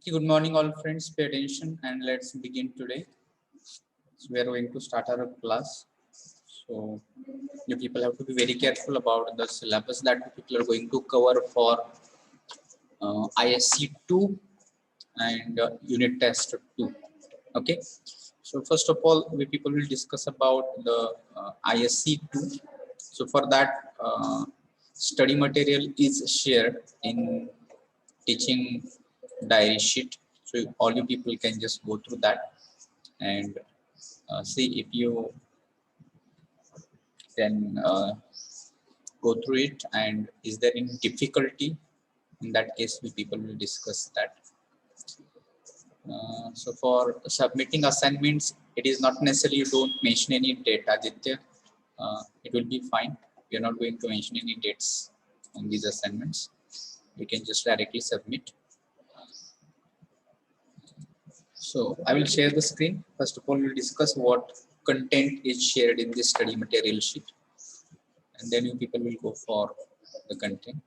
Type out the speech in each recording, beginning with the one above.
Okay, good morning, all friends. Pay attention and let's begin today. So we are going to start our class. So you people have to be very careful about the syllabus that you people are going to cover for ISC 2 and unit test 2. Okay. So first of all, we people will discuss about the ISC 2. So for that, study material is shared in teaching diary sheet. So all you people can just go through that and see if you can go through it and is there any difficulty. In that case, we people will discuss that. So for submitting assignments, it is not necessarily you don't mention any date, Aditya. It will be fine. We are not going to mention any dates on these assignments. You can just directly submit. So I will share the screen. First of all, we'll discuss what content is shared in this study material sheet, and then you people will go for the content.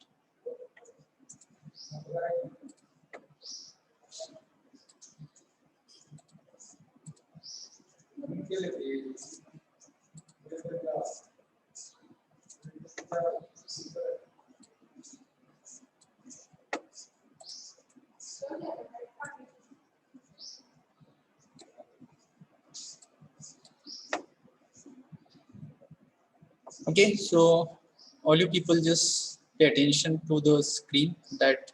Okay, so all you people just pay attention to the screen that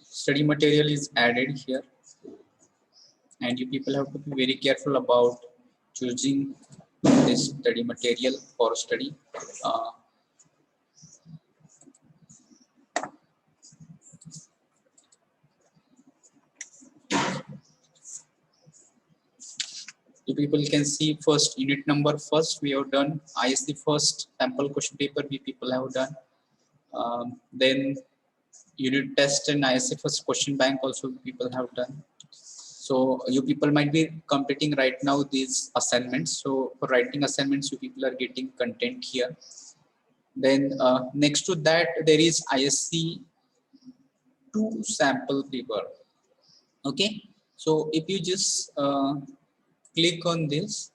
study material is added here, and you people have to be very careful about choosing this study material for study. You people can see first unit number first we have done. ISC first sample question paper we people have done. Then unit test and ISC first question bank also people have done. So you people might be completing right now these assignments. So for writing assignments, you people are getting content here. Then next to that, there is ISC 2 sample paper. Okay. So if you just click on this,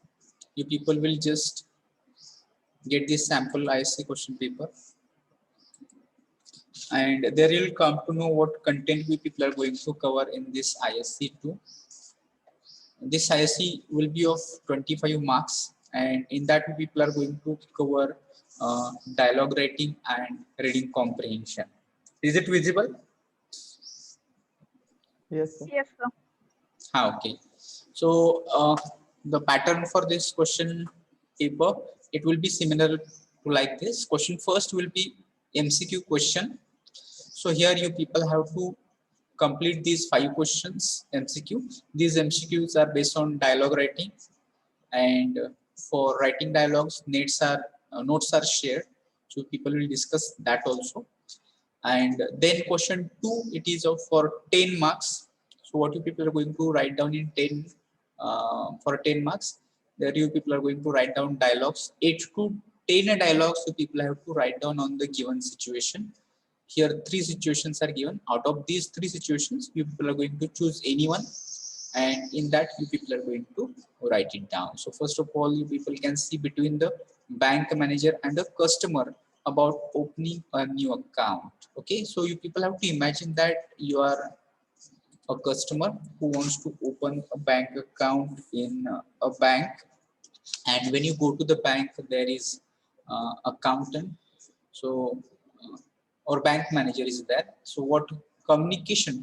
you people will just get this sample ISC question paper. And there you'll come to know what content we people are going to cover in this ISC 2. This ISC will be of 25 marks, and in that people are going to cover dialogue writing and reading comprehension. Is it visible? Yes, sir. Yes, sir. Okay. So the pattern for this question paper, it will be similar to like this. Question first will be MCQ question. So here you people have to complete these 5 questions MCQ. These MCQs are based on dialogue writing, and for writing dialogues, notes are shared. So people will discuss that also. And then question 2, it is of for 10 marks. So what you people are going to write down in 10 for 10 marks. There you people are going to write down dialogues. 8 to 10 dialogues you people have to write down on the given situation. Here 3 situations are given. Out of these 3 situations, you people are going to choose any one, and in that you people are going to write it down. So first of all, you people can see between the bank manager and the customer about opening a new account. Okay, so you people have to imagine that you are a customer who wants to open a bank account in a bank, and when you go to the bank, there is accountant, so or bank manager is there. So what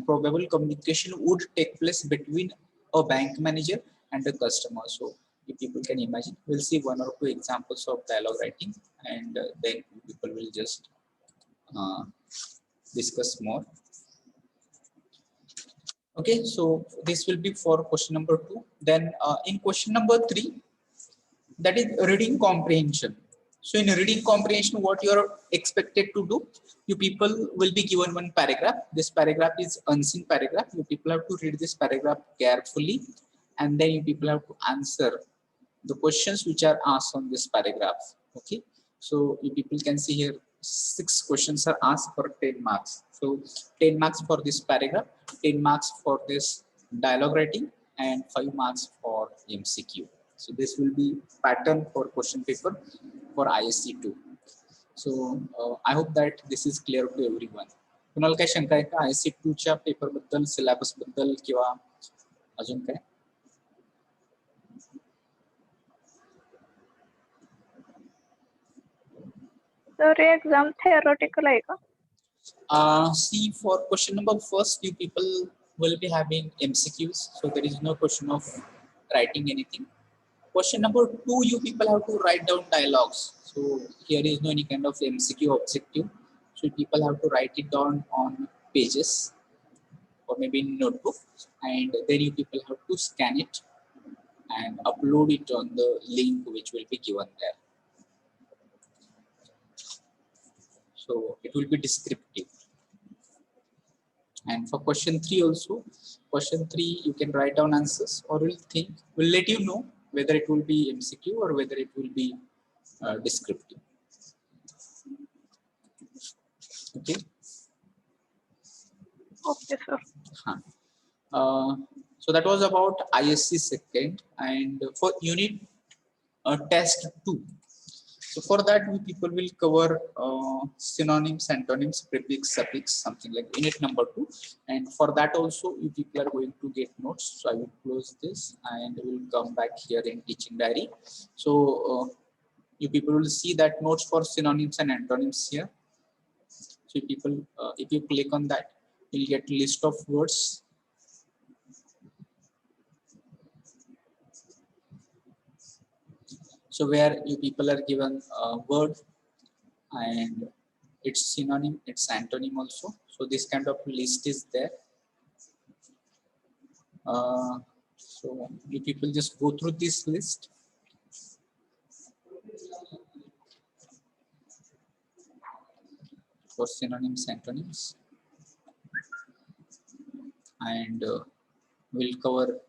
probable communication would take place between a bank manager and the customer? So if people can imagine, we'll see 1 or 2 examples of dialogue writing, and then people will just discuss more. Okay, so this will be for question number 2. Then in question number 3, that is reading comprehension. So in reading comprehension, what you are expected to do, you people will be given one paragraph. This paragraph is unseen paragraph. You people have to read this paragraph carefully, and then you people have to answer the questions which are asked on this paragraph. Okay, so you people can see here 6 questions are asked for 10 marks. So 10 marks for this paragraph, 10 marks for this dialogue writing, and 5 marks for MCQ. So this will be pattern for question paper for ISC 2. So I hope that this is clear to everyone. कुणाला काय शंका आहे का ISC 2 च्या paper बद्दल, syllabus बद्दल किंवा अजून काय? तर exam theoretical आहे का? See, for question number first, you people will be having MCQs, so there is no question of writing anything. Question number 2, you people have to write down dialogues. So here is no any kind of MCQ objective. So people have to write it down on pages or maybe in notebook, and then you people have to scan it and upload it on the link which will be given there. So it will be descriptive. And for question 3 also, question 3 you can write down answers, or we'll let you know whether it will be MCQ or whether it will be descriptive. Okay. Okay, sir. So that was about ISC second, and for unit test 2. So for that, we people will cover synonyms, antonyms, prefix, suffix, something like unit number 2. And for that also, you people are going to get notes. So I will close this and we will come back here in teaching diary. So you people will see that notes for synonyms and antonyms here. So people, if you click on that, you'll get a list of words. So where you people are given a word and its synonym, its antonym also. So this kind of list is there. So you people just go through this list. For synonyms, antonyms, and we'll cover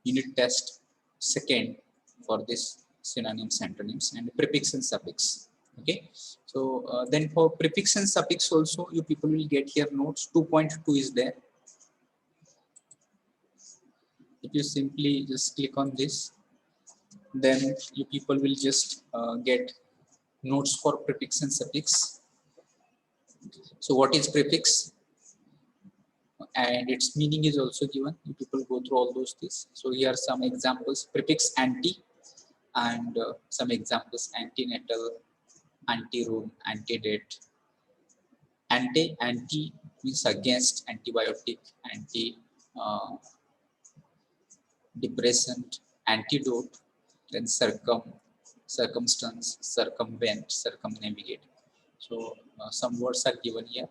unit test second for this synonyms, antonyms, and prefix and suffix. Okay, so then for prefix and suffix also, you people will get here notes. 2.2 is there. If you simply just click on this, then you people will just get notes for prefix and suffix. So what is prefix? And its meaning is also given. You people go through all those things. So here are some examples: prefix anti, and some examples: antenatal, anteroom, antedate. Anti means against, antibiotic, anti depressant, antidote, then circumstance, circumvent, circumnavigate. So some words are given here.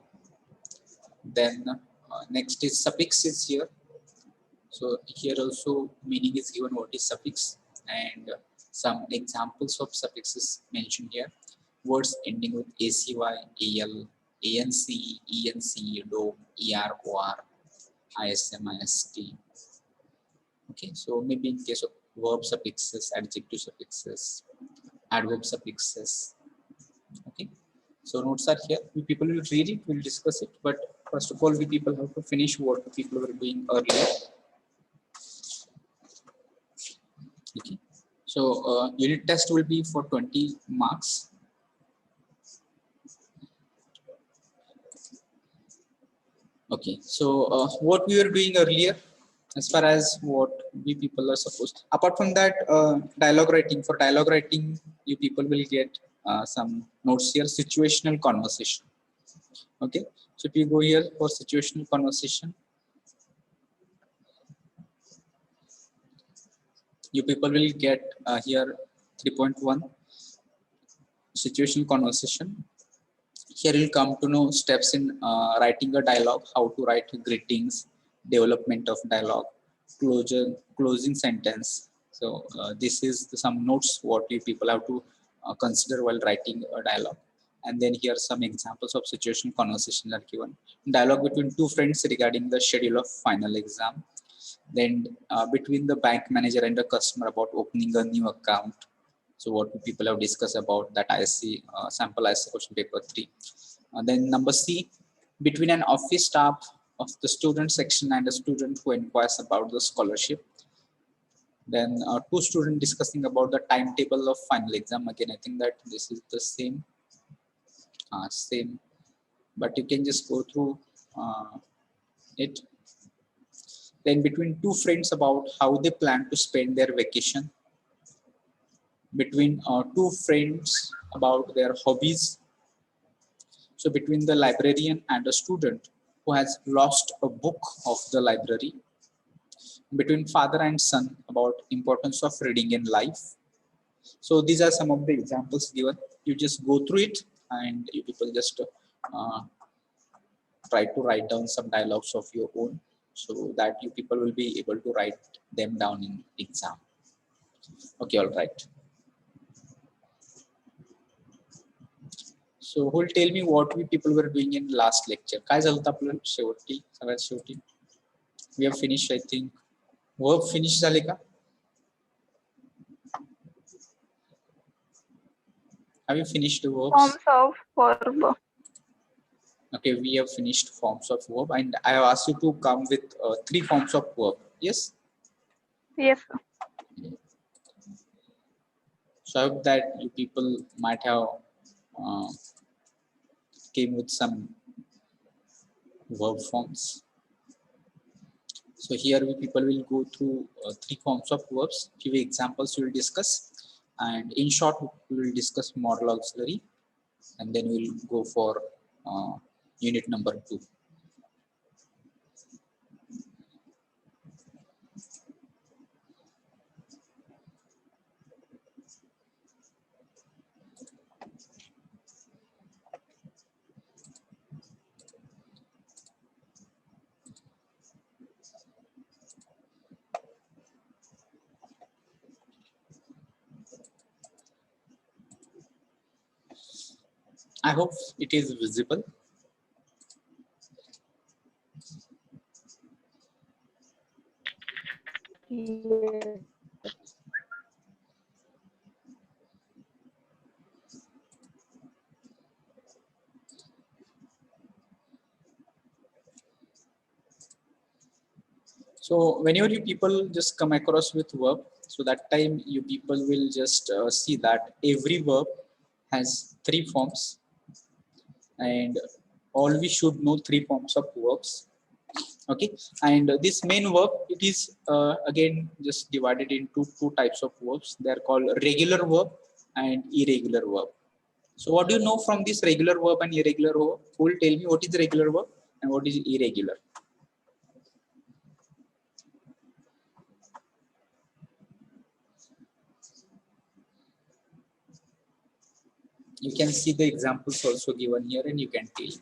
Then next is suffix is here. So here also meaning is given what is suffix, and some examples of suffixes mentioned here. Words ending with ACY, AL, ANC, ENC, DOM, ER, OR, ISM, IST. Okay, so maybe in case of verb suffixes, adjective suffixes, adverb suffixes. Okay, so notes are here. We people will read it, we'll discuss it, but first of all, we people have to finish what the people were doing earlier. Okay, so unit test will be for 20 marks. Okay, so what we were doing earlier, as far as what we people are supposed. Apart from that, dialogue writing. For dialogue writing, you people will get some notes here. Situational conversation. Okay, so if you go here for situational conversation, you people will get here 3.1 situational conversation. Here you'll come to know steps in writing a dialogue, how to write greetings, development of dialogue, closing sentence. So this is some notes what you people have to consider while writing a dialogue. And then here some examples of situational conversation are given. Dialogue between two friends regarding the schedule of final exam. Then between the bank manager and the customer about opening a new account. So what people have discussed about that ISC sample ISC question paper 3. Then number C, between an office staff of the student section and a student who inquires about the scholarship. Then two students discussing about the timetable of final exam. Again, I think that this is the same, but you can just go through it. Then between two friends about how they plan to spend their vacation. Between two friends about their hobbies. So between the librarian and a student who has lost a book of the library. Between father and son about importance of reading in life. So these are some of the examples given. You just go through it and you people just try to write down some dialogues of your own, so that you people will be able to write them down in exam. Okay, all right. So who will tell me what we people were doing in last lecture? काय झालं होतं आपलं शेवटी, सगळ्यात शेवटी? We have finished, I think. Verb finish झाले का? Have you finished the verbs? Forms of verb. Okay, we have finished forms of verb, and I have asked you to come with 3 forms of verb. Yes. Yes, sir. So I hope that you people might have came with some verb forms. So here we people will go through 3 forms of verbs. Few examples we will discuss, and in short we will discuss model auxiliary, and then we will go for unit number 2. I hope it is visible. Yes. So whenever you people just come across with verb, so that time you people will just see that every verb has 3 forms, and all we should know 3 forms of verbs. Okay, and this main verb, it is again just divided into 2 types of verbs. They are called regular verb and irregular verb. So what do you know from this regular verb and irregular verb? Who will tell me what is the regular verb and what is irregular? You can see the examples also given here and you can tell me.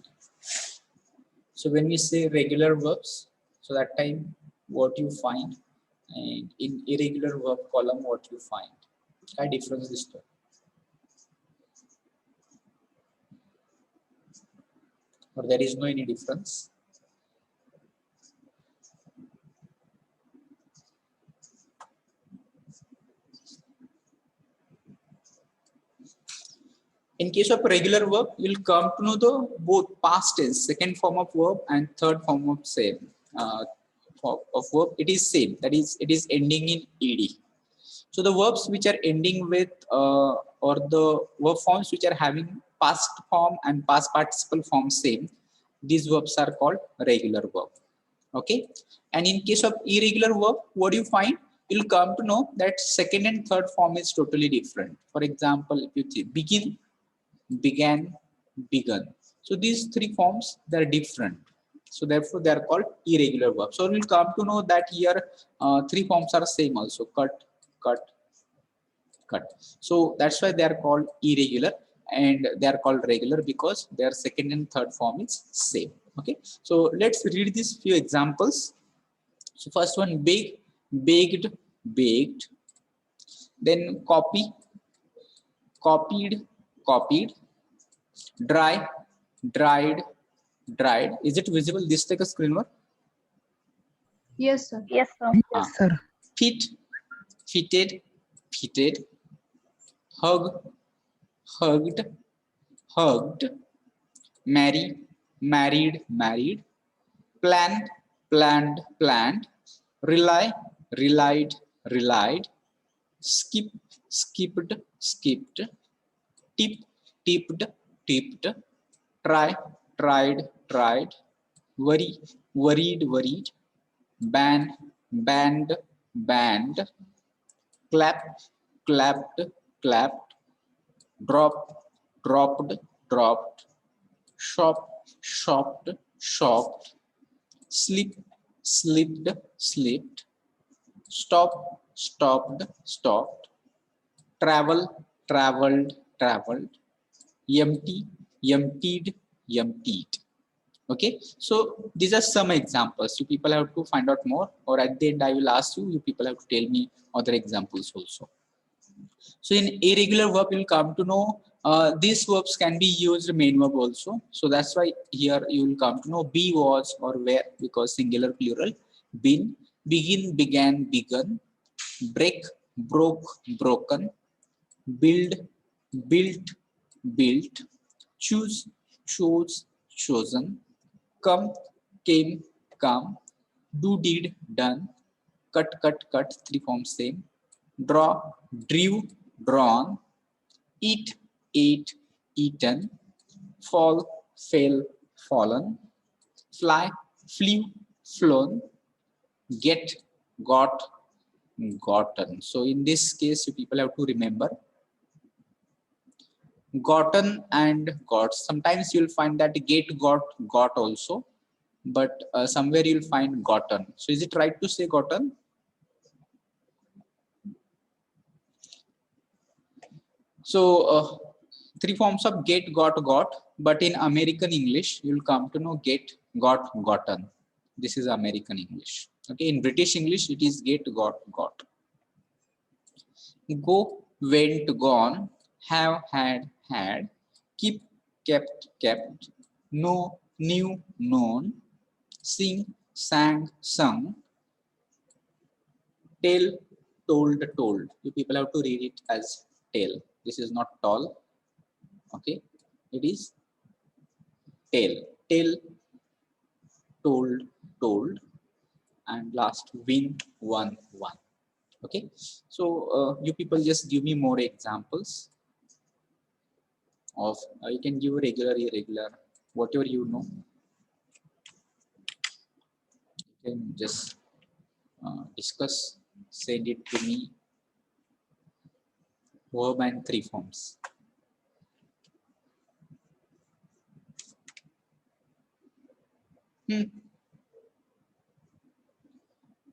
So when we say regular verbs, so that time what you find, and in irregular verb column what you find. What difference is there? Or there is no any difference? In case of regular verb, you'll come to know the both past tense, second form of verb and third form of same of verb. It is same. That is, it is ending in ed. So the verbs which are ending with or the verb forms which are having past form and past participle form same, these verbs are called regular verb. Okay. And in case of irregular verb, what do you find? You'll come to know that second and third form is totally different. For example, if you see begin, began, begun. So these 3 forms, they are different. So therefore they are called irregular verbs. So we'll come to know that here 3 forms are same also: cut, cut, cut. So that's why they are called irregular, and they are called regular because their second and third form is same. Okay. So let's read these few examples. So first one, bake, baked, baked. Then copy, copied, copied. Dry, dried, dried. Is it visible? This like a screen work? Yes, sir. Yes, sir. Yes, sir. Fit, fitted, fitted. hug, hugged, hugged, marry, married, married, plan, planned, planned, rely, relied, relied, skip, skipped, skipped, tip, tipped, tipped, try, tried, tried, worry, worried, worried, ban, banned, banned, clap, clapped, clapped, drop, dropped, dropped, shop, shopped, shopped, slip, slipped, slipped, stop, stopped, stopped, travel, traveled, traveled, empty, emptied, emptied. Okay, so these are some examples. You people have to find out more, or at the end I will ask you, you people have to tell me other examples also. So in irregular verb you'll come to know these verbs can be used main verb also, so that's why here you will come to know be, was, or were, because singular, plural, been, begin, began, begun, break, broke, broken, build, built, built, choose, chose, chosen, come, came, come, do, did, done, cut, cut, cut, three forms same, draw, drew, drawn, eat, ate, eaten, fall, fell, fallen, fly, flew, flown, get, got, gotten. So in this case you people have to remember gotten and got. Sometimes you'll find that get, got also, but somewhere you'll find gotten. So is it right to say gotten? So three forms of get, got, but in American English you'll come to know get, got, gotten. This is American English. Okay, in British English it is get, got. Go, went, gone, have, had, keep, kept, kept, know, knew, known, sing, sang, sung, tell, told, told. You people have to read it as tell. This is not tall. Okay, it is tell, tell, told, told, and last win, won, won. Okay, so you people just give me more examples of you can give regular, irregular, whatever you know. You can just discuss, send it to me, verb and three forms.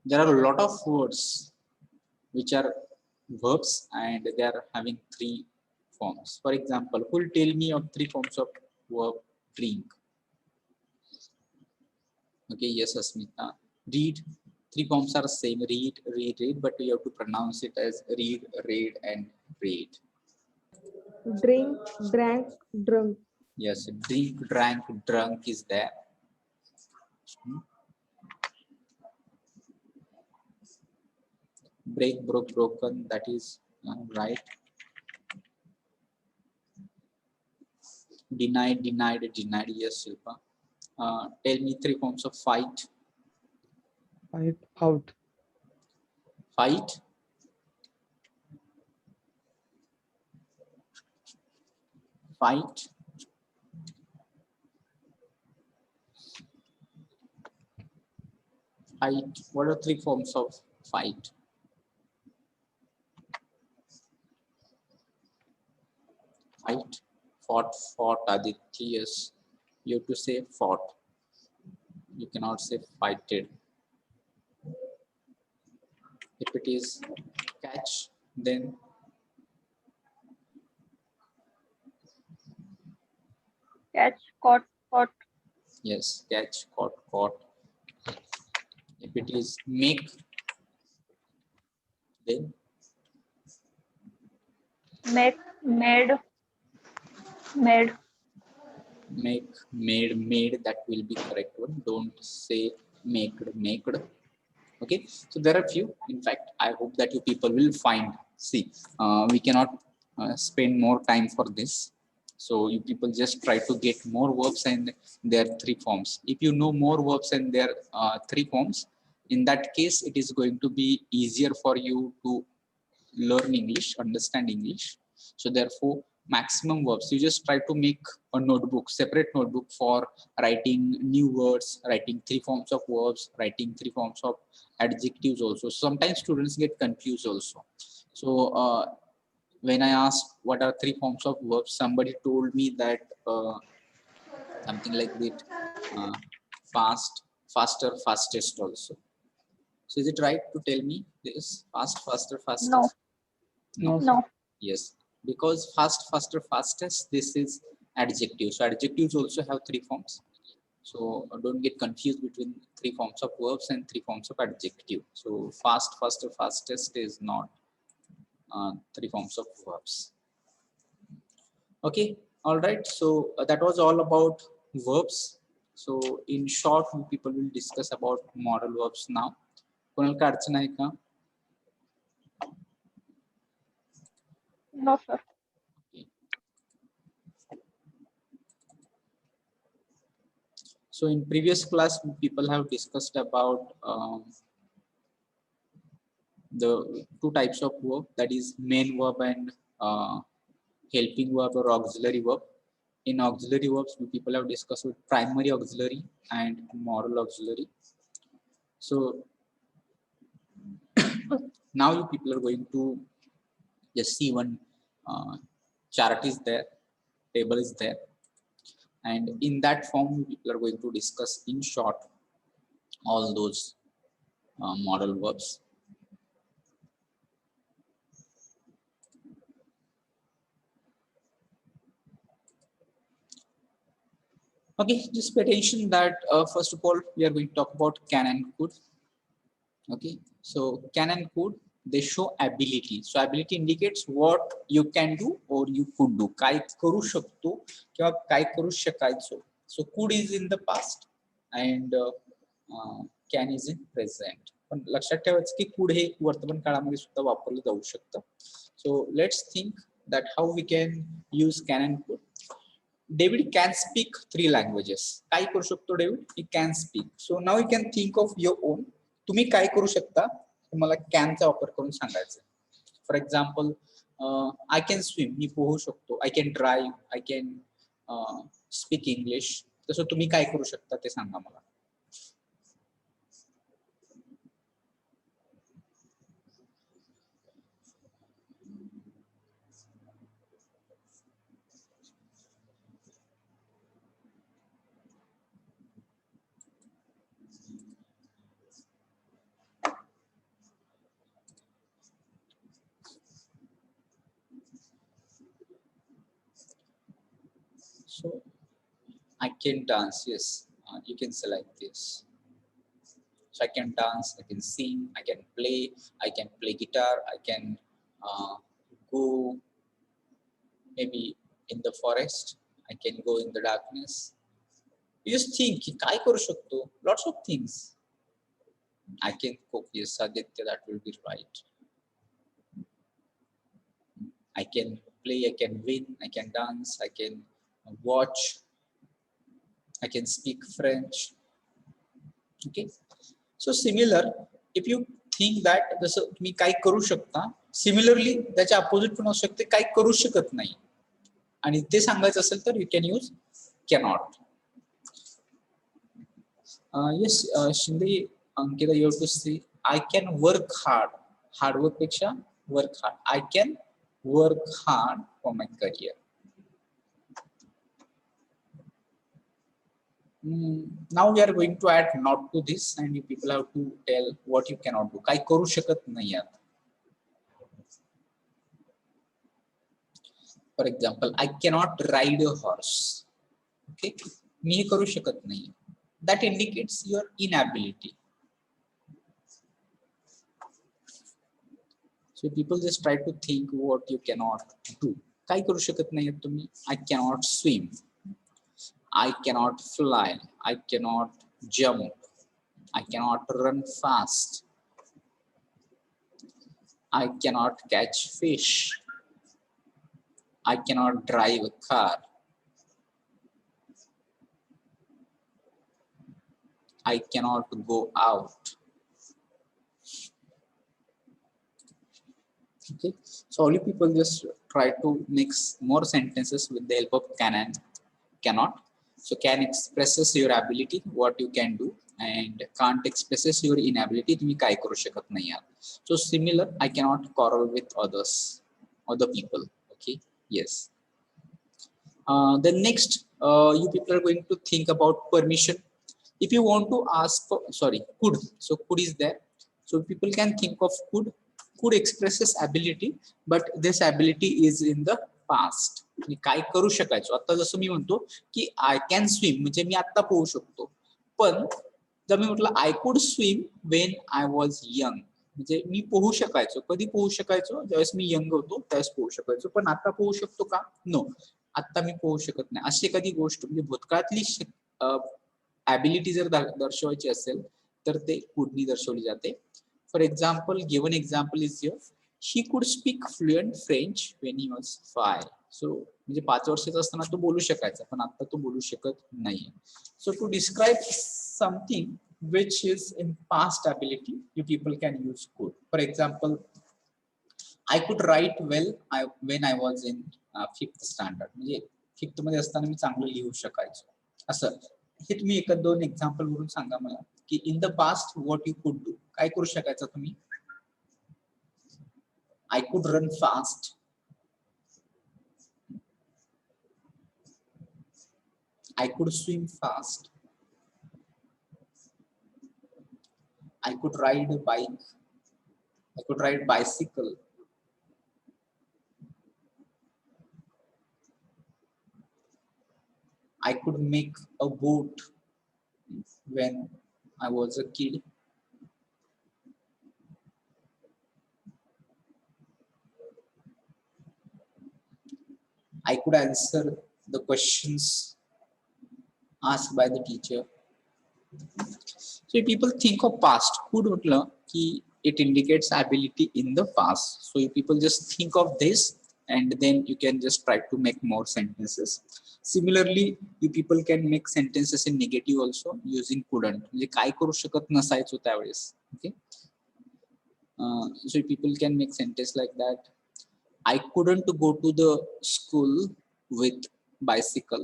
There are a lot of words which are verbs and they are having three forms. For example, who will tell me of three forms of verb drink? Okay, yes, Asmita. Read, three forms are same, read, read, read, but you have to pronounce it as read, read, and read. Drink, drank, drunk. Yes, drink, drank, drunk is there. Break, broke, broken, that is right. Denied, denied, denied, yes, Shilpa. Tell me three forms of fight. Fight, out. Fight, fight, fight. What are three forms of fight? Fight, fought, fought, Aditya, yes. You have to say fought. You cannot say fighted. If it is catch, then Catch, caught, caught. yes, catch, caught, caught. If it is make, then Make, made, made. make, made, made, that will be correct one. Don't say make, make. Okay, so there are few. In fact, I hope that you people will find. See, we cannot spend more time for this. So you people just try to get more verbs and their three forms. If you know more verbs and their three forms, in that case, it is going to be easier for you to learn English, understand English. So therefore, maximum verbs. You just try to make a notebook, separate notebook for writing new words, writing three forms of verbs, writing three forms of adjectives also. Sometimes students get confused also. So when I asked what are three forms of verbs, somebody told me that something like that, fast, faster, fastest also. So is it right to tell me this fast, faster, No. fastest? No, sir. No. Yes, because fast, faster, fastest, this is adjective. So adjectives also have three forms. So don't get confused between three forms of verbs and three forms of adjective. So fast, faster, fastest is not three forms of verbs. Okay, all right. So that was all about verbs. So in short, we people will discuss about modal verbs now. कोणाला काय अडचण आहे का? No, sir. Okay. So in previous class, people have discussed about the two types of verb, that is main verb and helping verb or auxiliary verb. In auxiliary verbs, people have discussed with primary auxiliary and modal auxiliary. So now you people are going to just see one chart is there, table is there, and in that form people are going to discuss in short all those modal verbs. Okay, just pay attention that first of all we are going to talk about can and could. Okay, so can and could, they show ability. So ability indicates what you can do or you could do. काय करू शकतो किंवा काय करू शकायचो. So could is in the past and can is in present. पण लक्षात ठेवायचं की could हे वर्तमान काळामध्ये सुद्धा वापरलं जाऊ शकतं. So let's think that how we can use can and could. David can speak 3 languages. काय करू शकतो David? He can speak. So now you can think of your own. तुम्ही काय करू शकता? तुम्हाला कॅनचा वापर करून सांगायचं. For example I can swim, मी पोहू शकतो. I can drive, I can speak English. तसं तुम्ही काय करू शकता ते सांगा मला. So I can dance. Yes, you can select this. So I can dance, I can sing, I can play guitar, I can go maybe in the forest, I can go in the darkness. You just think की काय करू शकतो? Lots of things. I can cook. Yes, Aditya, that will be right. I can play, I can win, I can dance, I can watch, I can speak French. Okay. So similar, if you think that जसं तुम्ही काय करू शकता, similarly त्याच्या opposite पण असू शकते काय करू शकत नाही, आणि ते सांगायचं असेल तर you can use cannot. Yes Shinde Ankita, you have to say I can work hard. Hard work पेक्षा work hard. I can work hard for my career. Now we are going to add not to this and you people have to tell what you cannot do. काय करू शकत नाही आहात. For example, I cannot ride a horse. Okay, मी हे करू शकत नाही. That indicates your inability. So people just try to think what you cannot do. काय करू शकत नाही तुम्ही. I cannot swim. I cannot fly. I cannot jump. I cannot run fast. I cannot catch fish. I cannot drive a car. I cannot go out. Okay, so all you people just try to mix more sentences with the help of can and cannot. So can expresses your ability, what you can do, and can't expresses your inability, तुम्ही काय करू शकत नाही आहात. So similar, I cannot quarrel with others, other people. Okay, yes. The next, you people are going to think about permission. If you want to ask for, sorry, could. So could is there. So people can think of could. Could expresses ability, but this ability is in the past. मी काय करू शकायचो. आता जसं मी म्हणतो की आय can swim, म्हणजे मी आता पोहू शकतो. पण जर मी म्हटलं I could swim when I was young, म्हणजे मी पोहू शकायचो. कधी पोहू शकायचो? ज्यावेळेस मी यंग होतो त्यावेळेस पोहू शकायचो. पण आता पोहू शकतो का? नो, आता मी पोहू शकत नाही. अशी एखादी गोष्ट म्हणजे भूतकाळातली ॲबिलिटी जर दर्शवायची असेल तर ते कुडनी दर्शवली जाते. For example, given example is here, he could speak fluent French when he was 5. सो म्हणजे 5 वर्षाचा असताना तो बोलू शकायचा, पण आता तो बोलू शकत नाहीये. So to describe something which is in past ability, you people can use could. For example, I could write well when I was in 5th standard. म्हणजे 5th मध्ये असताना मी चांगलं लिहू शकायचो. असं हे तुम्ही एक दोन एक्झाम्पल वरून सांगा मला की in the past what you could do. काय करू शकायचं तुम्ही? I could run fast. I could swim fast. I could ride a bike. I could ride bicycle. I could make a boat when I was a kid. I could answer the questions asked by the teacher. So if people think of past, could म्हटलं की it indicates ability in the past. So if people just think of this and then you can just try to make more sentences. Similarly, you people can make sentences in negative also using couldn't. म्हणजे काय करू शकत नसायचो त्यावेळेस. Okay. So people can make sentence like that. I couldn't go to the school with bicycle.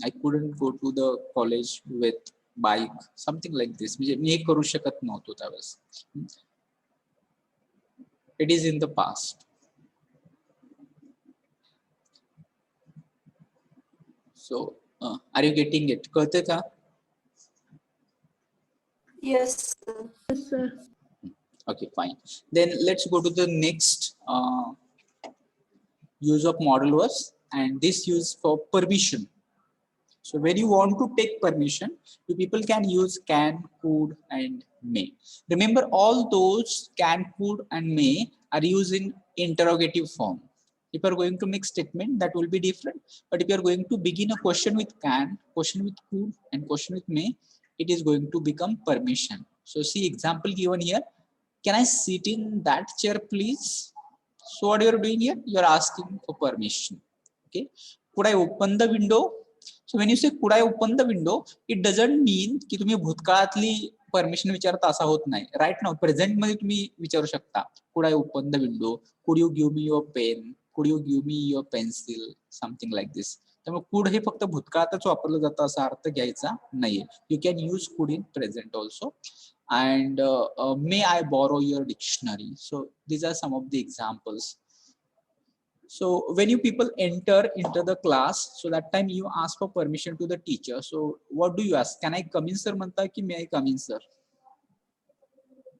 I couldn't go to the college with bike. Something like this. म्हणजे मी हे करू शकत नव्हतो त्यावेळेस. It is in the past. So, are you getting it? कळतंय का? Yes, sir. Yes, sir. Okay, fine. Then let's go to the next use of modal verbs, and this use for permission. So when you want to take permission, you people can use can, could, and may. Remember, all those can, could, and may are used in interrogative form. If you are going to make statement, that will be different. But if you are going to begin a question with can, question with could, and question with may, it is going to become permission. So see example given here. Can I sit in that chair, please? So what you are doing here? You are asking for permission. Okay. Could I open the window? So when you say could I open the window, it doesn't mean की तुम्ही भूतकाळातली permission विचारता असा होत नाही. Right now present मध्ये तुम्ही विचारू शकता could I open the window, could you give me your pen, could you give me your pencil, something like this. त्यामुळे could हे फक्त भूतकाळातच वापरलं जातं असा अर्थ घ्यायचा नाहीये. You can use could in present also. And may I borrow your dictionary? So these are some of the examples. So when you people enter into the class, so that time you ask for permission to the teacher. So what do you ask? Can I come in, sir? म्हणता की may I come in, sir?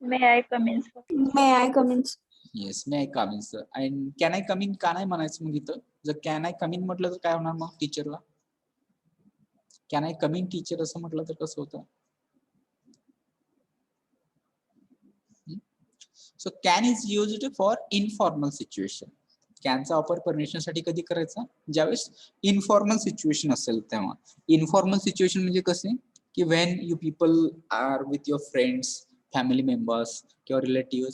May I come in, sir? May I come in? Yes, may I come in, sir? And can I come in? का नाही म्हणायचं मग इथं? जर can I come in म्हटलं तर काय होणार मग टीचरला? Can I come in, teacher असं म्हटलं तर कसं होतं? So can is used for informal situation. कॅनचा वापर परमिशन साठी कधी करायचा? ज्यावेळेस इनफॉर्मल सिच्युएशन असेल तेव्हा. इनफॉर्मल सिच्युएशन म्हणजे कसे की when you people are with your friends, family members किंवा relative,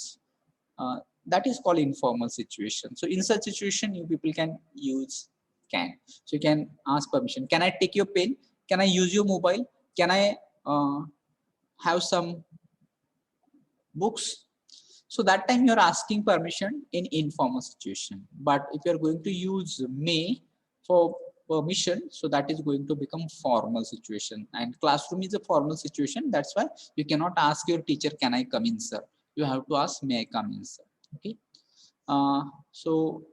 That is called informal situation. So in such situation, you people can use can. So you can ask permission. Can I take your pen? Can I use your mobile? Can I have some books? So that time you're asking permission in informal situation. But if you're going to use may for permission, so that is going to become formal situation. And classroom is a formal situation. That's why you cannot ask your teacher, can I come in, sir? You have to ask, may I come in, sir? Okay. So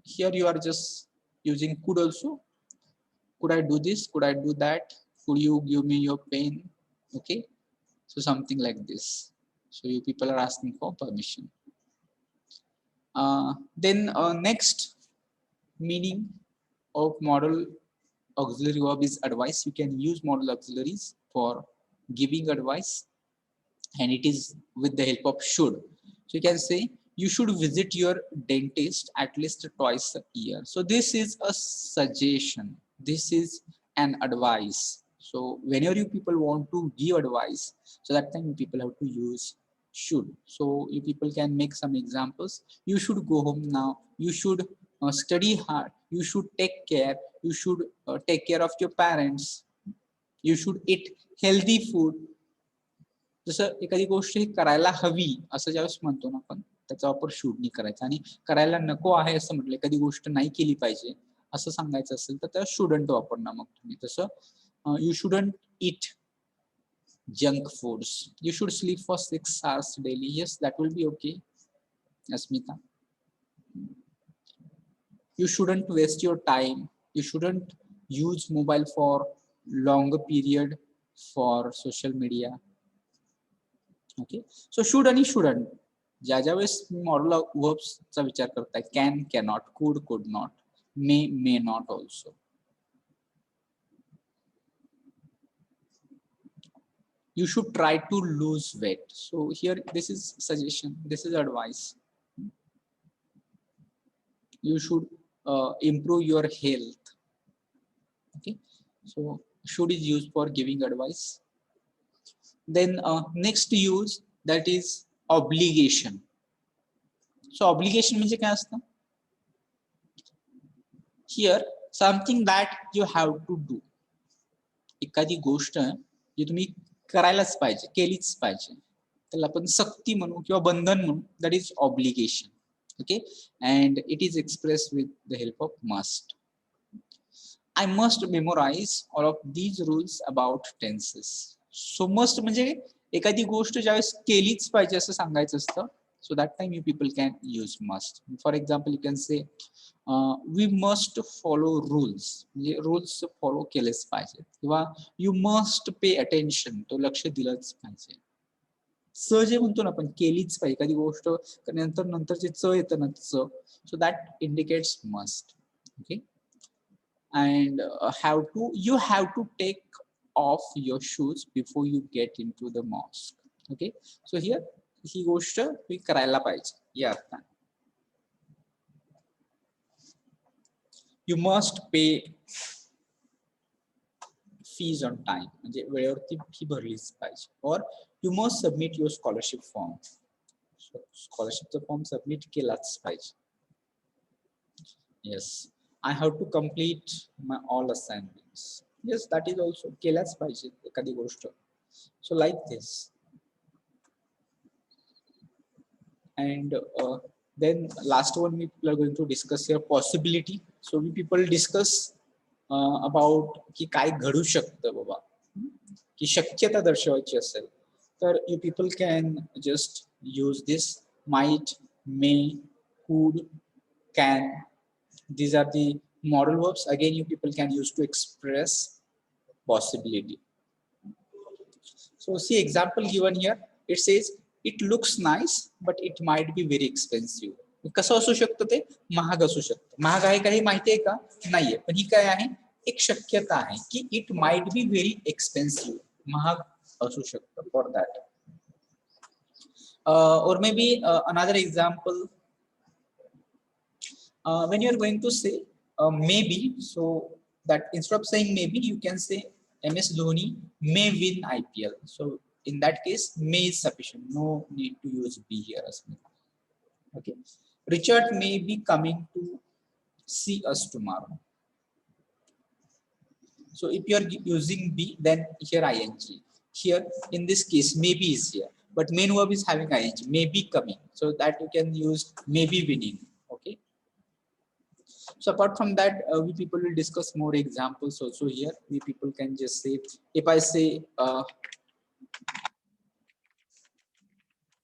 here you are just using could also. Could I do this? Could I do that? Could you give me your pen? Okay. So something like this. So you people are asking for permission. Then next meaning of model auxiliary verb is advice. You can use model auxiliaries for giving advice, and it is with the help of should. So you can say you should visit your dentist at least twice a year. So this is a suggestion. This is an advice. So whenever you people want to give advice, so that time you people have to use should. So you people can make some examples. You should go home now. You should study hard. You should take care. You should take care of your parents. You should eat healthy food. जसं एखादी गोष्ट ही करायला हवी असं ज्यावेळेस म्हणतो ना आपण, त्याचा वापर शुड नाही करायचा. आणि करायला नको आहे असं म्हटलं, एखादी गोष्ट नाही केली पाहिजे असं सांगायचं असेल तर त्याला शुडंट वापरणार. मग तुम्ही तसं you shouldn't eat junk foods. You should sleep for 6 hours daily. Yes, that will be okay, Asmita. You shouldn't waste your time. You shouldn't use mobile for longer period for social media. Okay, so should आणि shouldn't ज्या ज्या वेळेस modal verbs चा विचार करताय, can, cannot, could not, may not also. You should try to lose weight. So here this is suggestion, this is advice. You should improve your health. Okay, so should is used for giving advice. Then next use, that is obligation. So obligation म्हणजे काय असतं? Here something that you have to do. एखादी गोष्ट जी तुम्ही करायलाच पाहिजे, केलीच पाहिजे, त्याला आपण सक्ती म्हणू किंवा बंधन म्हणू. That is obligation. Okay, and it is express with the help of must. I must memorise all of these rules about tenses. So must म्हणजे एखादी गोष्ट ज्यावेळेस केलीच पाहिजे असं सांगायचं असतं. So that time you people can use must. For example, you can say we must follow rules. Rules follow केलेच पाहिजे. किंवा you must pay attention. तो लक्ष दिलंच पाहिजे. च जे म्हणतो ना आपण, केलीच पाहिजे एखादी गोष्ट, नंतर जे च येतं ना च, so that indicates must. Okay, and you have to take off your shoes before you get into the mosque. Okay, so here ही गोष्ट तुम्ही करायला पाहिजे या अर्थाने. You must pay fees on time, म्हणजे वेळेवरती फी भरलीच पाहिजे. और you must submit your scholarship form. स्कॉलरशिपचा फॉर्म सबमिट केलाच पाहिजे. Yes, I have to complete my all assignments. Yes, that is also केल्याच पाहिजे एखादी गोष्ट. So like this. And then last one we are going to discuss here, possibility. So we people discuss about की काय घडू शकतं बाबा, की शक्यता दर्शवायची असेल तर you people can just use this might, may, could, can. These are the modal verbs. Again, you people can use to express possibility. So see example given here. It says it looks nice but it might be very expensive. कसं असू शकतं ते? महाग असू शकतं. महाग आहे काही माहिती आहे का? नाहीये, पण ही काय आहे? एक शक्यता आहे की it might be very expensive, महाग असू शकतं. For that or maybe another example, when you are going to say maybe, so that instead of saying maybe you can say MS Dhoni may win IPL. So in that case, may is sufficient. No need to use be here. Okay. Richard may be coming to see us tomorrow. So if you are using be, then here ing. Here in this case, maybe is here, but main verb is having ing. May be coming, so that you can use maybe winning. Okay. So apart from that, we people will discuss more examples also here. We people can just say, if I say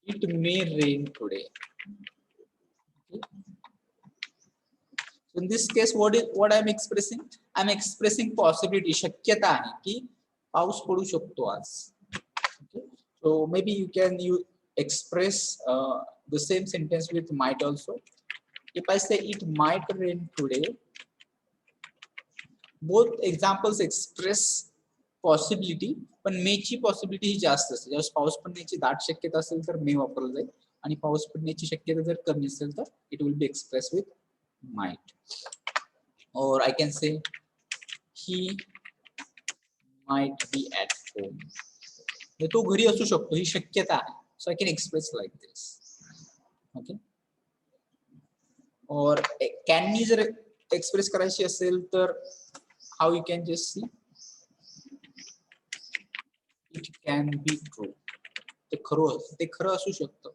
it may rain today. Okay. So in this case, what I'm expressing? I'm expressing possibility. शक्यता आहे की पाऊस पडू शकतो आज. Okay. So maybe you express the same sentence with might also. If I say it might rain today, both examples express possibility, पण मे ची possibility ही जास्त असते. ज्यावेळेस पाऊस पडण्याची दाट शक्यता असेल तर मे वापरलं जाईल, आणि पाऊस पडण्याची शक्यता जर कमी असेल तर it will be express with might. Or I can say he might be at home. तो घरी असू शकतो ही शक्यता आहे. So I can express like this. Okay. Or can मी जर एक्सप्रेस करायची असेल तर how you can just see it can be true. ते खरं असू शकतं.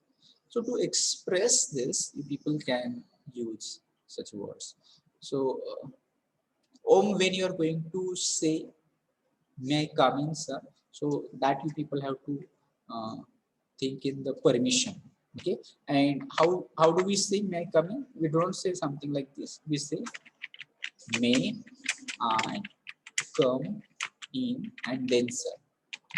So to express this, people can use such words. So when you are going to say may I come in, sir, so that you people have to think in the permission. Okay. And how do we say may I come in? We don't say something like this. We say may I come in and then sir.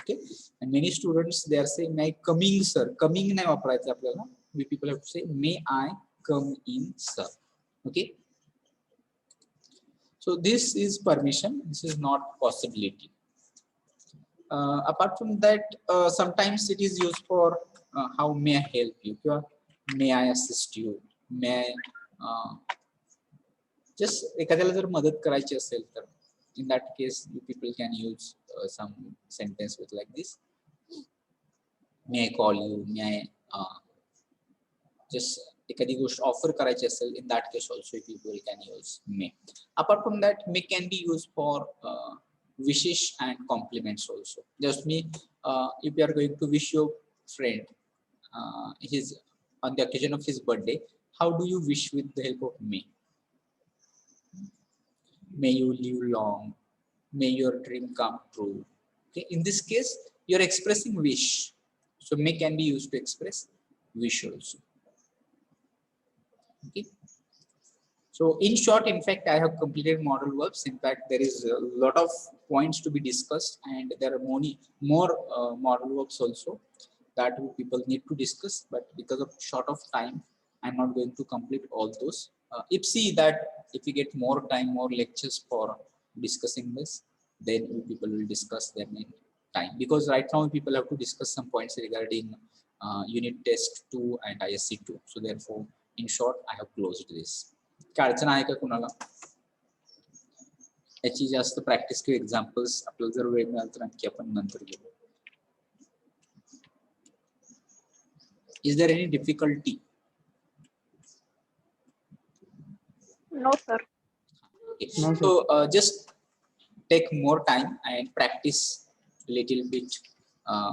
Okay. And many students they are saying may I coming sir. Coming नाही वापरायचं आपल्याला. We people have to say may I come in sir. Okay. So this is permission. This is not possibility. Apart from that, sometimes it is used for how may I help you? May I assist you? May I just एखाद्याला जर मदत करायची असेल तर in that case you people can use some sentence with like this. May I call you? May I just एखादी गोष्ट offer करायची असेल, in that case also people can use may. Apart from that, may can be used for wishes and compliments also. Just me, if you are going to wish your friend his on the occasion of his birthday, how do you wish with the help of may? May you live long, may your dream come true. Okay, in this case you are expressing wish, so may can be used to express wish also. Okay. So in short, in fact, I have completed modal verbs. In fact, there is a lot of points to be discussed, and there are more modal verbs also that people need to discuss. But because of short of time, I'm not going to complete all those. If see that if we get more time, more lectures for discussing this, then people will discuss them in time. Because right now people have to discuss some points regarding unit test 2 and ISC 2. So therefore, in short, I have closed this. काय अडचण आहे का कुणाला? याची जास्त practice किंवा examples आपल्याला जर वेळ मिळाला तर आणखी आपण नंतर घेऊ. Is there any difficulty? No, sir. Okay. No, sir. So just take more time and practice little bit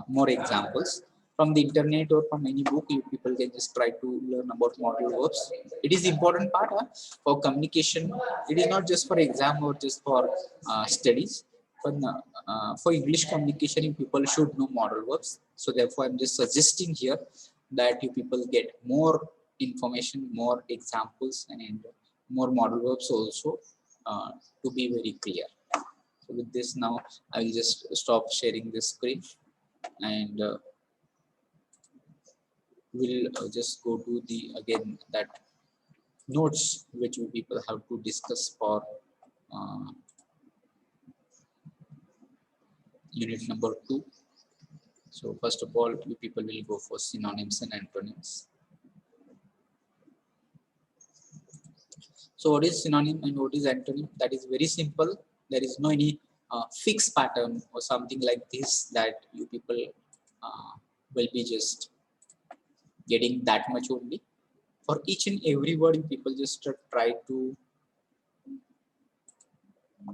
more examples from the internet or from any book. You people can just try to learn about modal verbs. It is important part for communication. It is not just for exam or just for studies, but for English communication people should know modal verbs. So therefore I'm just suggesting here that you people get more information, more examples, and more modal verbs also to be very clear. So with this now I will just stop sharing this screen, and we'll just go to the again that notes which we people have to discuss for unit number 2. So first of all, we people will go for synonyms and antonyms. So what is synonym and what is antonym? That is very simple. There is no any fixed pattern or something like this that you people will be just getting that much only. For each and every word, you people just try to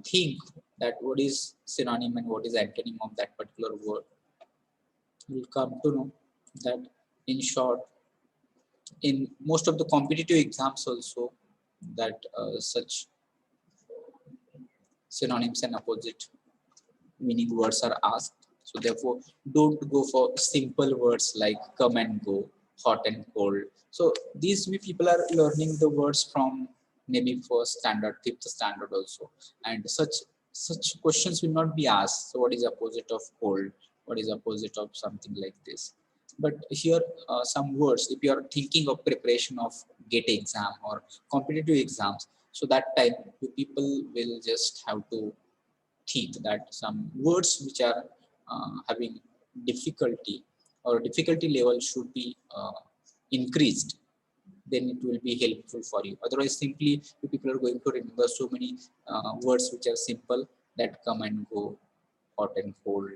think that what is synonym and what is antonym of that particular word. You'll come to know that in short, in most of the competitive exams also, that such synonyms and opposite meaning words are asked. So therefore, don't go for simple words like come and go, hot and cold. So these we people are learning the words from maybe first standard, fifth standard also, and such questions will not be asked. So what is opposite of cold? What is opposite of something like this? But here some words, if you are thinking of preparation of GATE exam or competitive exams, so that time you people will just have to think that some words which are having difficulty or difficulty level should be increased, then it will be helpful for you. Otherwise, simply you people are going to remember so many words which are simple, that come and go, hot and cold,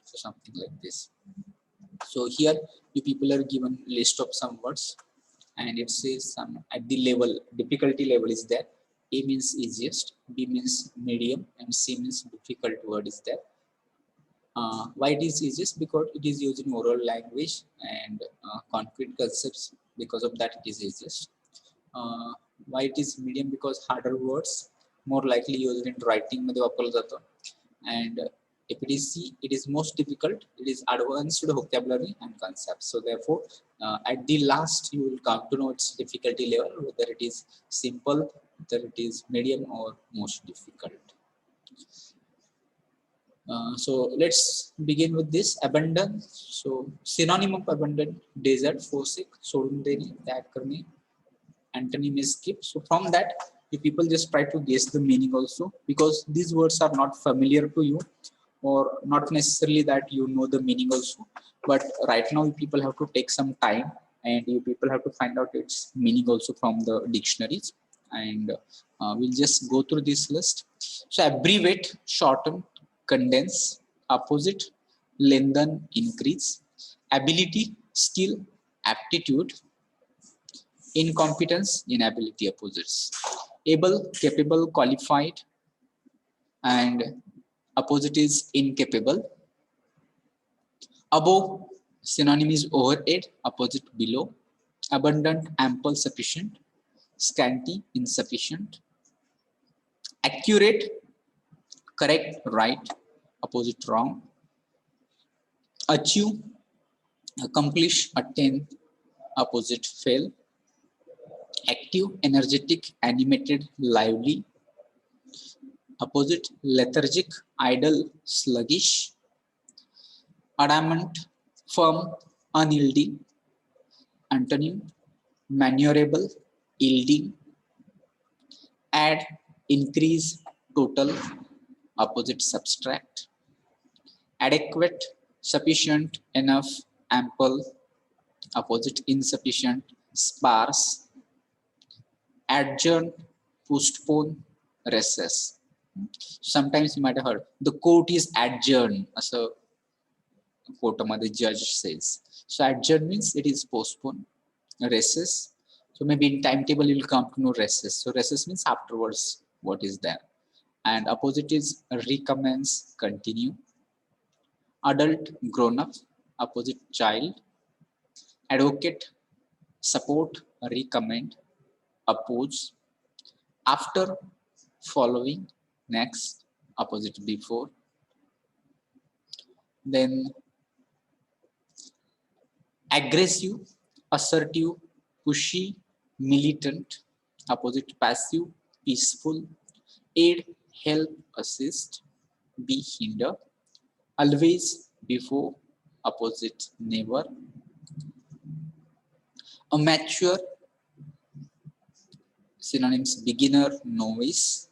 so something like this. So here you people are given list of some words, and it says some at the level, difficulty level is there. A means easiest, B means medium, and C means difficult word is there. Why it is easiest? Because it is used in oral language and concrete concepts. Because of that, it is easiest. Why it is medium? Because harder words more likely used in writing मध्ये वापरला जातो. And if it is C, it is most difficult. It is advanced vocabulary and concepts. So therefore, at the last, you will come to know its difficulty level, whether it is simple, whether it is medium or most difficult. So let's begin with this abundant. So synonym of abundant: desert, forsaken, सोडून देणे, त्याग करणे. Antonym is skip. So from that, you people just try to guess the meaning also, because these words are not familiar to you, or not necessarily that you know the meaning also. But right now, you people have to take some time, and you people have to find out its meaning also from the dictionaries. And we'll just go through this list. So abbreviate, shorten, condense, opposite, lengthen, increase, ability, skill, aptitude, incompetence, inability, opposites, able, capable, qualified, and opposite is incapable. Above, synonym is overhead, opposite below. Abundant, ample, sufficient. Scanty, insufficient. Accurate, correct, right, opposite wrong. Achieve, accomplish, attain, opposite fail. Active, energetic, animated, lively, opposite lethargic, idle, sluggish. Adamant, firm, unyielding, antonym maneuverable, yielding. Add, increase, total, opposite subtract. Adequate, sufficient, enough, ample, opposite insufficient, sparse. Adjourn, postpone, recess. Sometimes you might have heard the court is adjourned, as a court the judge says. So adjourn means it is postponed. Recess, so maybe in timetable you'll come to know recess. So recess means afterwards what is there. And opposite is recommence, continue. Adult, grown up, opposite child. Advocate, support, recommend, oppose. After, following, next, opposite before. Then aggressive, assertive, pushy, militant, opposite passive, peaceful. Aid, help, assist, be, hinder. Always, before, opposite never. A mature, synonyms beginner, novice,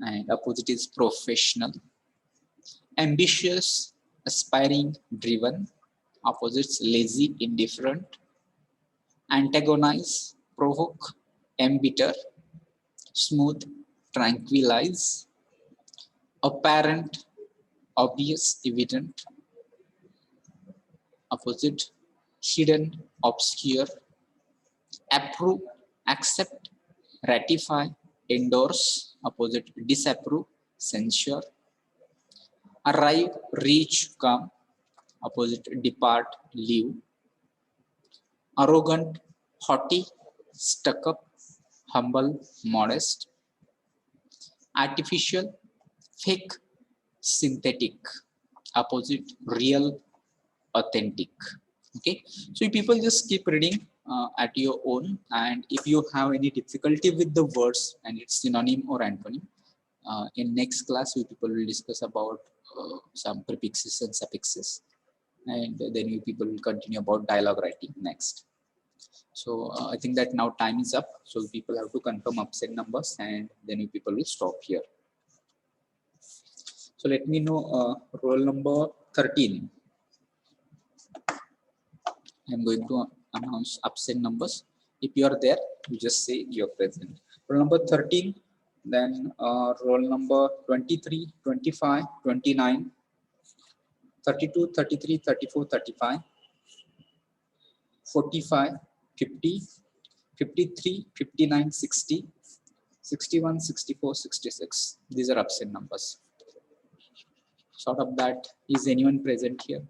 and opposite is professional. Ambitious, aspiring, driven, opposites lazy, indifferent. Antagonize, provoke, embitter. Smooth, tranquilize. Apparent, obvious, evident. Opposite, hidden, obscure. approve, accept, ratify, endorse, opposite disapprove, censure, arrive, reach, come, opposite depart, leave, arrogant, haughty, stuck up, humble, modest, artificial, fake, synthetic, opposite real, authentic. Okay, so you people just keep reading at your own, and if you have any difficulty with the words and its synonym or antonym, in next class we people will discuss about some prefixes and suffixes, and then you people will continue about dialogue writing next. So I think that now time is up, so people have to confirm absent numbers, and then you people will stop here. So let me know roll number 13. I'm going to announce absent numbers. If you are there, you just say you're present. Roll number 13, then roll number 23, 25, 29, 32, 33, 34, 35, 45, 50, 53, 59, 60, 61, 64, 66. These are absent numbers. Sort of that, is anyone present here?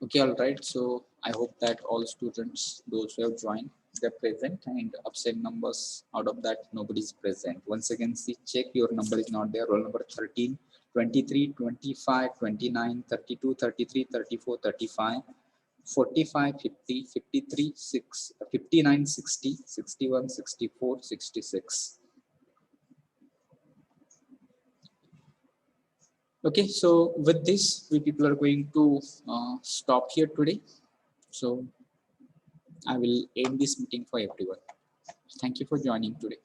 Okay, all right. So I hope that all students, those who have joined, they're present, and absent numbers, out of that, nobody is present. Once again, see, check your number is not there. Roll number 13, 23, 25, 29, 32, 33, 34, 35, 45, 50, 53, 6, 59, 60, 61, 64, 66. Okay, so with this, we people are going to stop here today. So I will end this meeting for everyone. Thank you for joining today.